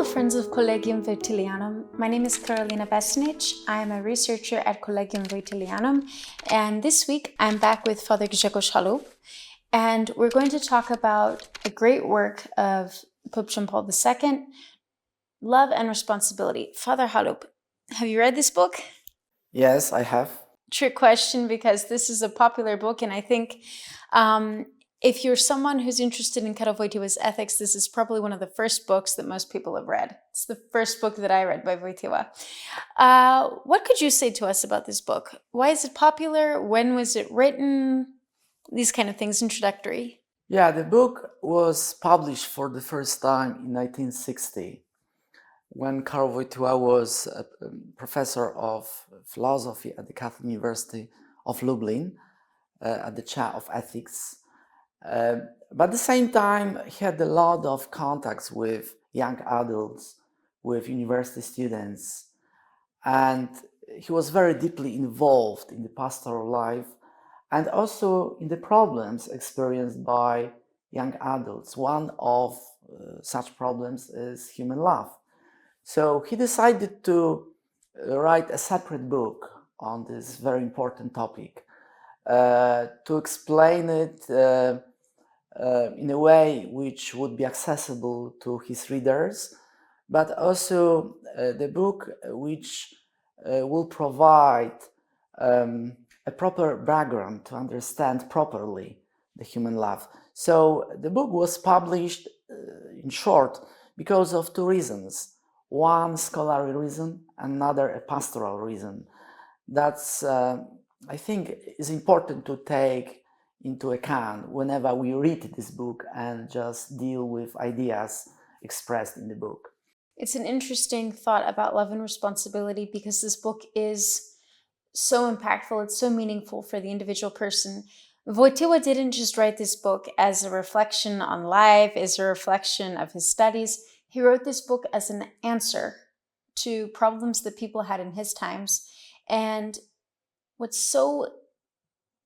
Hello, friends of Collegium Voetilianum. My name is Carolina Vesnic. I am a researcher at Collegium Voetilianum, and this week I'm back with Father Grzegorz Chalup, and we're going to talk about a great work of Pope John Paul II, Love and Responsibility. Father Chalup, have you read this book? Yes, I have. Trick question, because this is a popular book, and I think if you're someone who's interested in Karol Wojtyła's ethics, this is probably one of the first books that most people have read. It's the first book that I read by Wojtyła. What could you say to us about this book? Why is it popular? When was it written? These kind of things, introductory. Yeah, the book was published for the first time in 1960 when Karol Wojtyła was a professor of philosophy at the Catholic University of Lublin at the chair of ethics. But at the same time, he had a lot of contacts with young adults, with university students, and he was very deeply involved in the pastoral life and also in the problems experienced by young adults. One of such problems is human love. So he decided to write a separate book on this very important topic to explain it in a way which would be accessible to his readers, but also the book which will provide a proper background to understand properly the human love. So the book was published in short because of two reasons. One scholarly reason, another a pastoral reason. That's, I think, is important to take into account whenever we read this book and just deal with ideas expressed in the book. It's an interesting thought about love and responsibility, because this book is so impactful. It's so meaningful for the individual person. Wojtyła didn't just write this book as a reflection on life, as a reflection of his studies. He wrote this book as an answer to problems that people had in his times. And what's so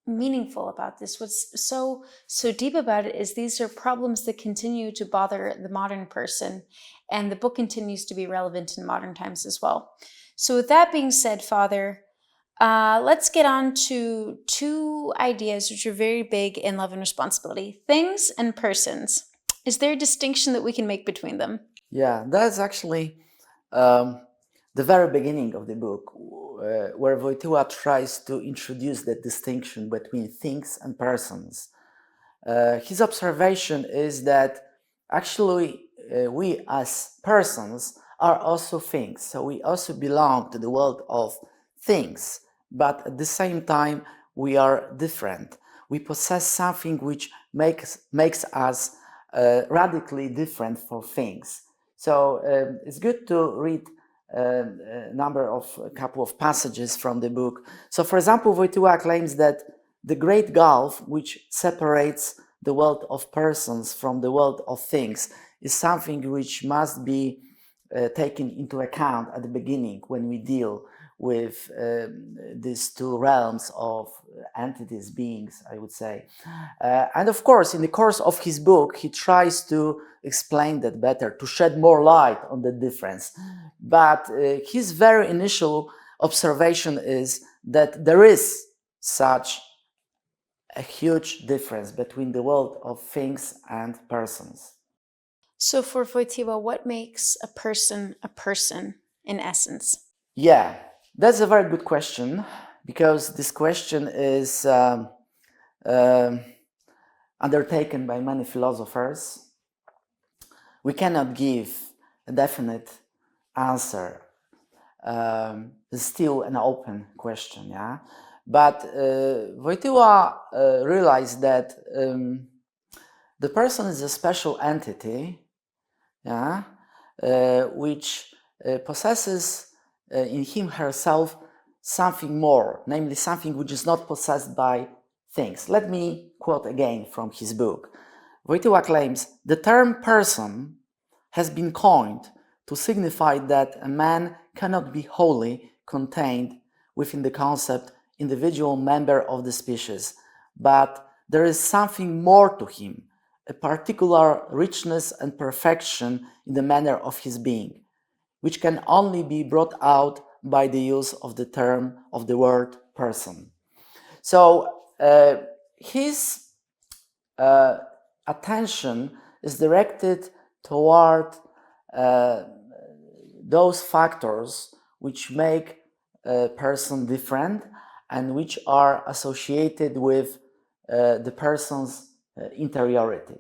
meaningful about this, what's so deep about it, is these are problems that continue to bother the modern person, and the book continues to be relevant in modern times as well. So with that being said, Father, let's get on to two ideas which are very big in love and responsibility: things and persons. Is there a distinction that we can make between them? Yeah, that's actually the very beginning of the book, where Wojtyła tries to introduce the distinction between things and persons. His observation is that actually we as persons are also things, so we also belong to the world of things, but at the same time we are different. We possess something which makes us radically different for things. So it's good to read a couple of passages from the book. So, for example, Wojtyła claims that the great gulf which separates the world of persons from the world of things is something which must be taken into account at the beginning when we deal with these two realms of entities, beings, I would say. And of course, in the course of his book, he tries to explain that better, to shed more light on the difference. But his very initial observation is that there is such a huge difference between the world of things and persons. So for Wojtyła, what makes a person in essence? Yeah, that's a very good question, because this question is undertaken by many philosophers. We cannot give a definite answer. It's still an open question, yeah? But Wojtyła realized that the person is a special entity, yeah, which possesses in him herself something more, namely something which is not possessed by things. Let me quote again from his book. Wojtyła claims, the term person has been coined to signify that a man cannot be wholly contained within the concept individual member of the species, but there is something more to him, a particular richness and perfection in the manner of his being, which can only be brought out by the use of the term of the word person. So his attention is directed toward those factors which make a person different and which are associated with the person's interiority.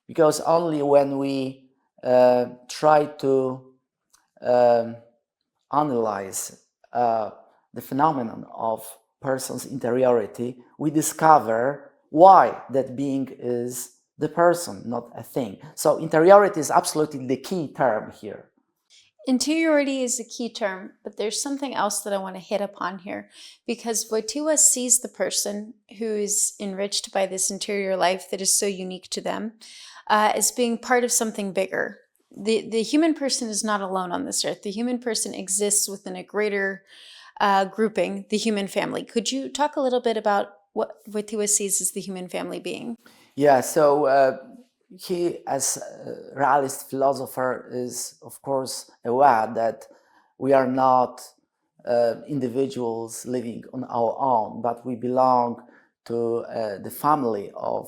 Because only when we try to analyze the phenomenon of person's interiority, we discover why that being is the person, not a thing. So interiority is absolutely the key term here. Interiority is a key term, but there's something else that I want to hit upon here, because Wojtyła sees the person who is enriched by this interior life that is so unique to them as being part of something bigger. The human person is not alone on this earth. The human person exists within a greater grouping, the human family. Could you talk a little bit about what Wojtyła sees as the human family being? Yeah, so he, as a realist philosopher, is of course aware that we are not individuals living on our own, but we belong to the family of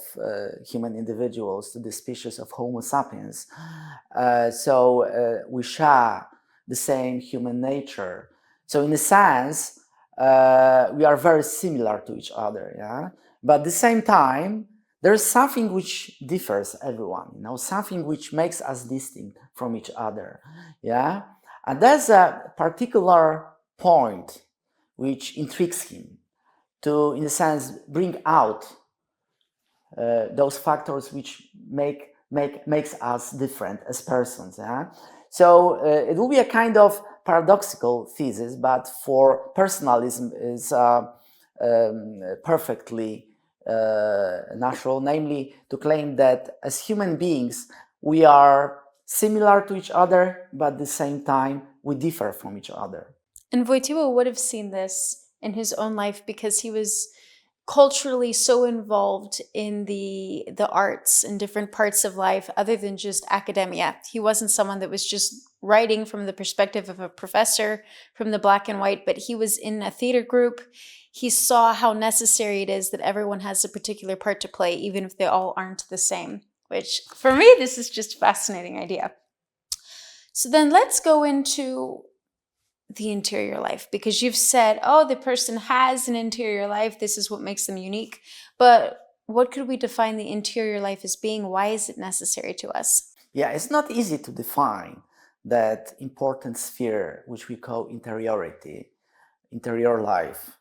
human individuals, to the species of Homo sapiens. So we share the same human nature. So in a sense, we are very similar to each other, yeah? But at the same time, there's something which differs everyone, something which makes us distinct from each other, yeah? And there's a particular point which intrigues him to, in a sense, bring out those factors which makes us different as persons, yeah? So it will be a kind of paradoxical thesis, but for personalism is perfectly natural, namely to claim that as human beings we are similar to each other, but at the same time we differ from each other. And Wojtyła would have seen this in his own life because he was culturally so involved in the arts and different parts of life other than just academia. He wasn't someone that was just writing from the perspective of a professor from the black and white, but he was in a theater group. He saw how necessary it is that everyone has a particular part to play, even if they all aren't the same, which for me, this is just a fascinating idea. So then let's go into the interior life, because you've said, oh, the person has an interior life. This is what makes them unique. But what could we define the interior life as being? Why is it necessary to us? Yeah, it's not easy to define that important sphere which we call interiority, interior life.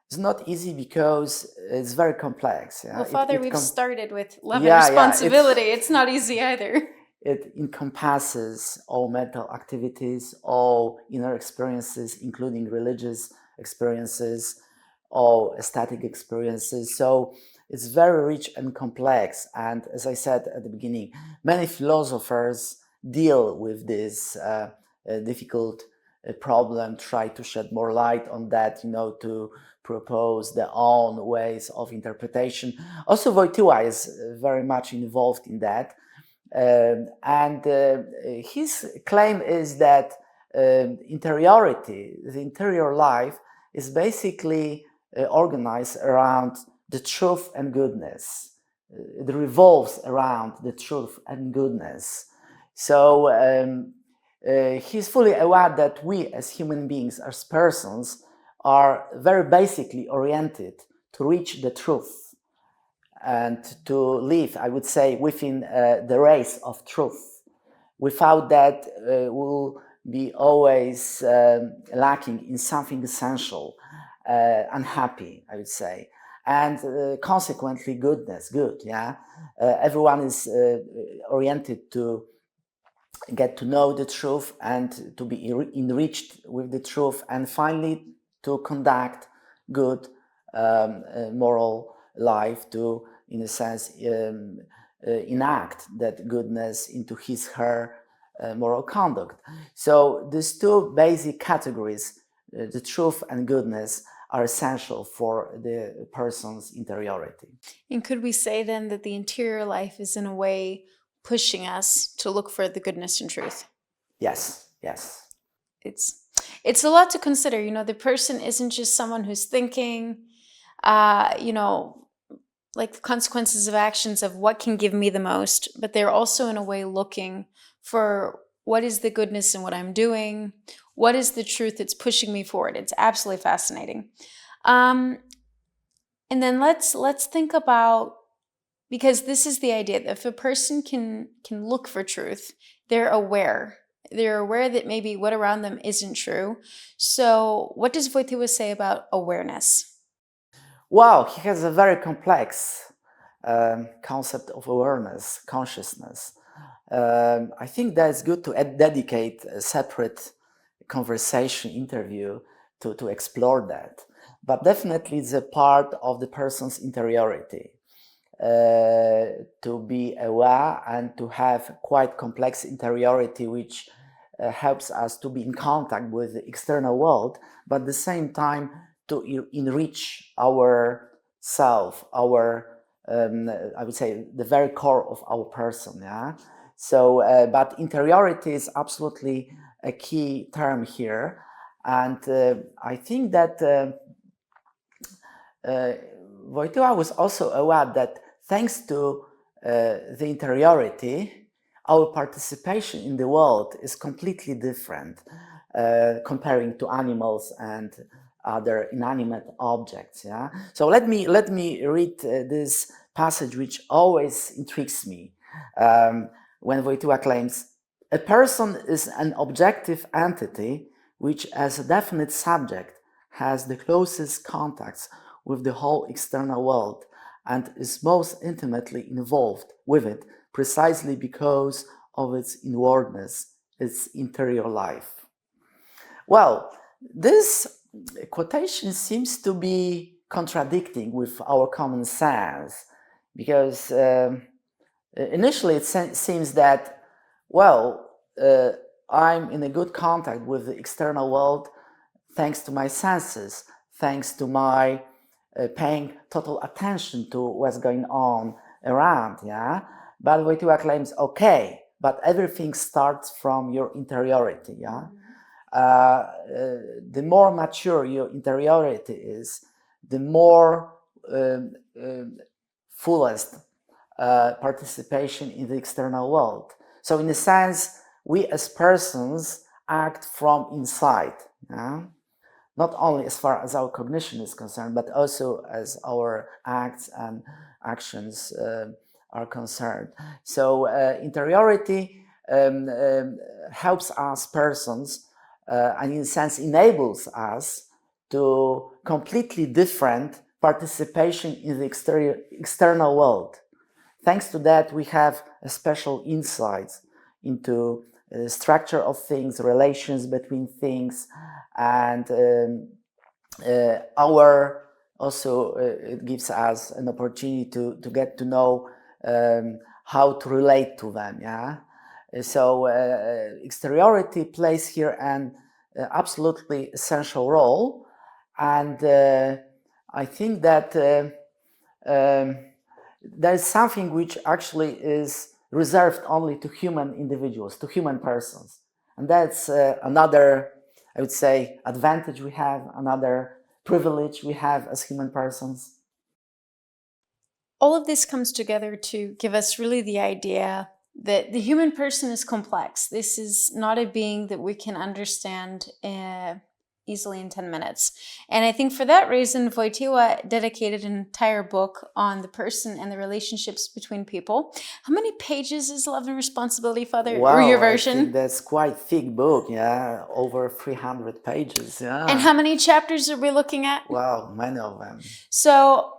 It's not easy because it's very complex. Yeah? Well, Father, we've started with love and Yeah, responsibility. It's not easy either. It encompasses all mental activities, all inner experiences, including religious experiences, all aesthetic experiences. So it's very rich and complex. And as I said at the beginning, many philosophers deal with this difficult problem, try to shed more light on that, to propose their own ways of interpretation. Also, Wojtyła is very much involved in that. And his claim is that interiority, the interior life, is basically organized around the truth and goodness. It revolves around the truth and goodness. So he's fully aware that we as human beings, as persons, are very basically oriented to reach the truth and to live, I would say, within the race of truth. Without that, we'll be always lacking in something essential, unhappy, I would say. And consequently, goodness, good, yeah? Everyone is oriented to get to know the truth and to be enriched with the truth, and finally to conduct good moral life, to, in a sense, enact that goodness into his, her moral conduct. So these two basic categories, the truth and goodness, are essential for the person's interiority. And could we say then that the interior life is in a way pushing us to look for the goodness and truth? Yes, yes. It's a lot to consider. The person isn't just someone who's thinking, like the consequences of actions of what can give me the most, but they're also in a way looking for what is the goodness in what I'm doing, what is the truth that's pushing me forward. It's absolutely fascinating. Um, and then let's think about, because this is the idea that if a person can look for truth, they're aware. They're aware that maybe what around them isn't true. So what does Wojtyła say about awareness? Wow, he has a very complex concept of awareness, consciousness. I think that it's good to dedicate a separate conversation interview to explore that. But definitely it's a part of the person's interiority. To be aware and to have quite complex interiority, which helps us to be in contact with the external world, but at the same time to enrich our self, our I would say the very core of our person. Yeah. So, but interiority is absolutely a key term here, and I think that Wojtyła was also aware that thanks to the interiority, our participation in the world is completely different comparing to animals and other inanimate objects. Yeah. So let me read this passage, which always intrigues me. When Wojtyła claims, a person is an objective entity which, as a definite subject, has the closest contacts with the whole external world and is most intimately involved with it precisely because of its inwardness, its interior life. Well, this quotation seems to be contradicting with our common sense because initially it seems that, well, I'm in a good contact with the external world thanks to my senses, thanks to my paying total attention to what's going on around, yeah? But Wojtyła claims, okay, but everything starts from your interiority, yeah? The more mature your interiority is, the more fullest participation in the external world. So in a sense, we as persons act from inside, yeah? Not only as far as our cognition is concerned, but also as our acts and actions are concerned. So interiority helps us persons and in a sense enables us to completely different participation in the external world. Thanks to that, we have a special insights into structure of things, relations between things, and our also it gives us an opportunity to get to know how to relate to them. Yeah. So exteriority plays here an absolutely essential role, and I think that there is something which actually is reserved only to human individuals, to human persons. And that's another, I would say, advantage we have, another privilege we have as human persons. All of this comes together to give us really the idea that the human person is complex. This is not a being that we can understand easily in 10 minutes. And I think for that reason, Wojtyła dedicated an entire book on the person and the relationships between people. How many pages is Love and Responsibility, Father, Wow, or your I version? think that's quite thick book, yeah, over 300 pages, yeah. And how many chapters are we looking at? Wow, many of them. So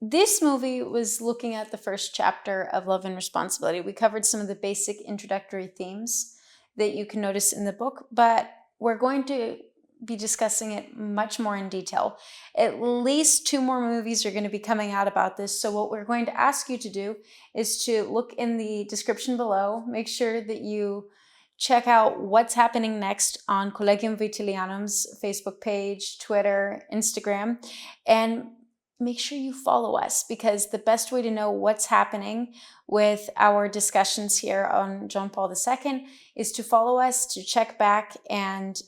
this movie was looking at the first chapter of Love and Responsibility. We covered some of the basic introductory themes that you can notice in the book, but we're going to be discussing it much more in detail. At least 2 more movies are going to be coming out about this. So what we're going to ask you to do is to look in the description below, make sure that you check out what's happening next on Collegium Voitilianum's Facebook page, Twitter, Instagram, and make sure you follow us, because the best way to know what's happening with our discussions here on John Paul II is to follow us, to check back, and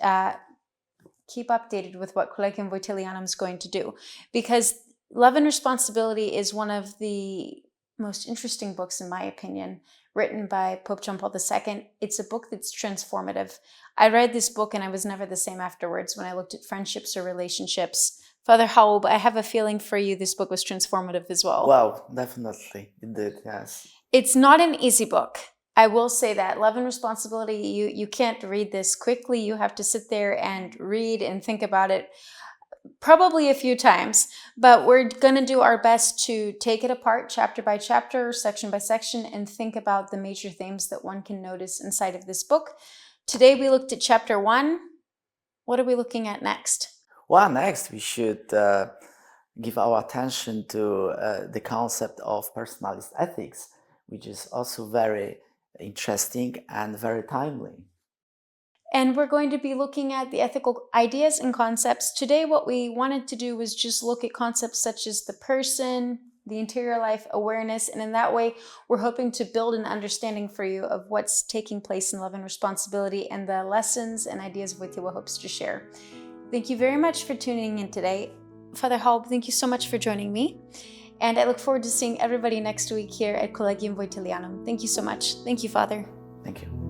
keep updated with what Collegium Voitilianum is going to do. Because Love and Responsibility is one of the most interesting books, in my opinion, written by Pope John Paul II. It's a book that's transformative. I read this book and I was never the same afterwards when I looked at friendships or relationships. Father Haub, I have a feeling for you this book was transformative as well. Well, definitely, it did, yes. It's not an easy book. I will say that. Love and Responsibility, you can't read this quickly. You have to sit there and read and think about it probably a few times, but we're going to do our best to take it apart chapter by chapter, section by section, and think about the major themes that one can notice inside of this book. Today we looked at chapter 1. What are we looking at next? Well, next we should give our attention to the concept of personalist ethics, which is also very interesting and very timely. And we're going to be looking at the ethical ideas and concepts. Today, what we wanted to do was just look at concepts such as the person, the interior life, awareness, and in that way, we're hoping to build an understanding for you of what's taking place in Love and Responsibility and the lessons and ideas Wojtyła hopes to share. Thank you very much for tuning in today. Father Haub, thank you so much for joining me. And I look forward to seeing everybody next week here at Collegium Voitilianum. Thank you so much. Thank you, Father. Thank you.